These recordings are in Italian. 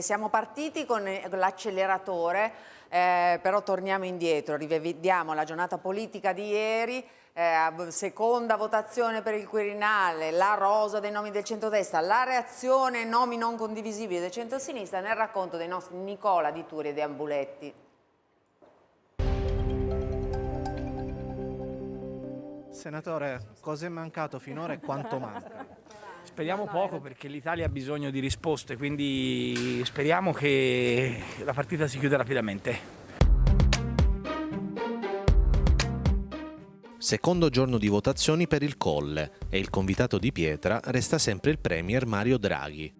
Siamo partiti con l'acceleratore, però torniamo indietro, rivediamo la giornata politica di ieri, seconda votazione per il Quirinale, la rosa dei nomi del centrodestra, la reazione nomi non condivisibili del centrosinistra nel racconto dei nostri Nicola Di Turi e De Ambuletti. Senatore, cosa è mancato finora e quanto manca? Speriamo poco perché l'Italia ha bisogno di risposte, quindi speriamo che la partita si chiuda rapidamente. Secondo giorno di votazioni per il Colle e il convitato di pietra resta sempre il premier Mario Draghi.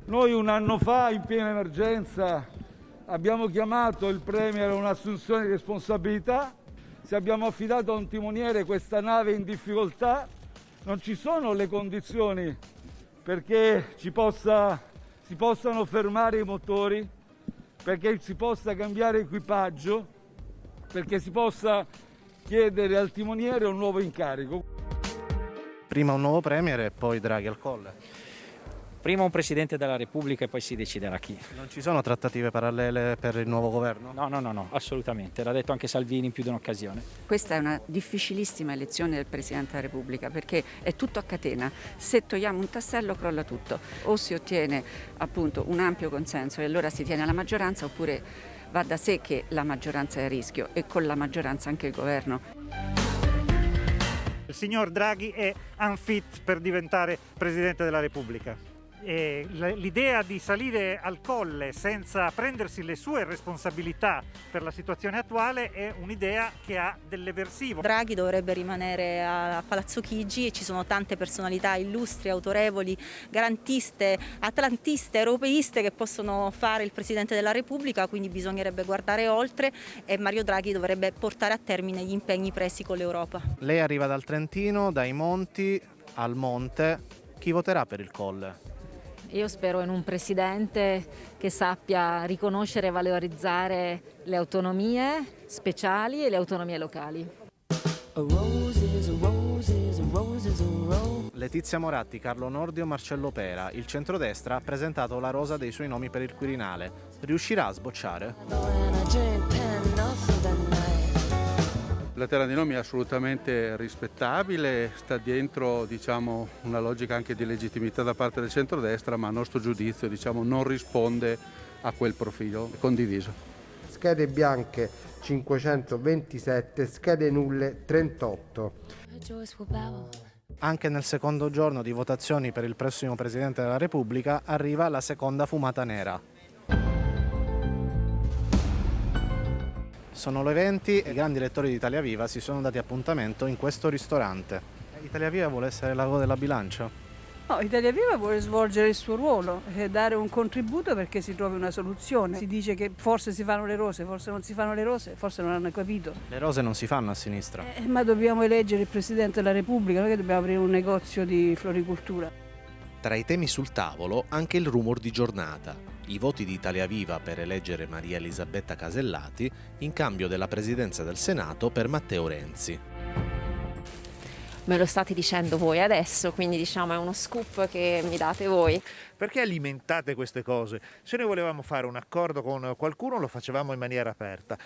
Noi un anno fa, in piena emergenza, abbiamo chiamato il premier a un'assunzione di responsabilità, se abbiamo affidato a un timoniere questa nave in difficoltà, non ci sono le condizioni perché si possano fermare i motori, perché si possa cambiare equipaggio, perché si possa chiedere al timoniere un nuovo incarico. Prima un nuovo premier e poi Draghi al Colle. Prima un Presidente della Repubblica e poi si deciderà chi. Non ci sono trattative parallele per il nuovo governo? No, assolutamente. L'ha detto anche Salvini in più di un'occasione. Questa è una difficilissima elezione del Presidente della Repubblica perché è tutto a catena. Se togliamo un tassello crolla tutto. O si ottiene appunto un ampio consenso e allora si tiene la maggioranza, oppure va da sé che la maggioranza è a rischio e con la maggioranza anche il governo. Il signor Draghi è unfit per diventare Presidente della Repubblica. E l'idea di salire al Colle senza prendersi le sue responsabilità per la situazione attuale è un'idea che ha dell'eversivo. Draghi dovrebbe rimanere a Palazzo Chigi e ci sono tante personalità illustri, autorevoli, garantiste, atlantiste, europeiste che possono fare il Presidente della Repubblica, quindi bisognerebbe guardare oltre e Mario Draghi dovrebbe portare a termine gli impegni presi con l'Europa. Lei arriva dal Trentino, dai monti al monte. Chi voterà per il Colle? Io spero in un presidente che sappia riconoscere e valorizzare le autonomie speciali e le autonomie locali. Letizia Moratti, Carlo Nordio, Marcello Pera. Il centrodestra ha presentato la rosa dei suoi nomi per il Quirinale. Riuscirà a sbocciare? La terra dei nomi è assolutamente rispettabile, sta dentro una logica anche di legittimità da parte del centrodestra, ma a nostro giudizio non risponde a quel profilo condiviso. Schede bianche 527, schede nulle 38. Anche nel secondo giorno di votazioni per il prossimo Presidente della Repubblica arriva la seconda fumata nera. Sono le 20 e i grandi elettori di Italia Viva si sono dati appuntamento in questo ristorante. Italia Viva vuole essere l'ago della bilancia? No, Italia Viva vuole svolgere il suo ruolo e dare un contributo perché si trovi una soluzione. Si dice che forse si fanno le rose, forse non si fanno le rose, forse non hanno capito. Le rose non si fanno a sinistra. Ma dobbiamo eleggere il Presidente della Repubblica, non è che dobbiamo aprire un negozio di floricoltura. Tra i temi sul tavolo anche il rumor di giornata. I voti di Italia Viva per eleggere Maria Elisabetta Casellati in cambio della presidenza del Senato per Matteo Renzi. Me lo state dicendo voi adesso, quindi è uno scoop che mi date voi. Perché alimentate queste cose? Se noi volevamo fare un accordo con qualcuno lo facevamo in maniera aperta.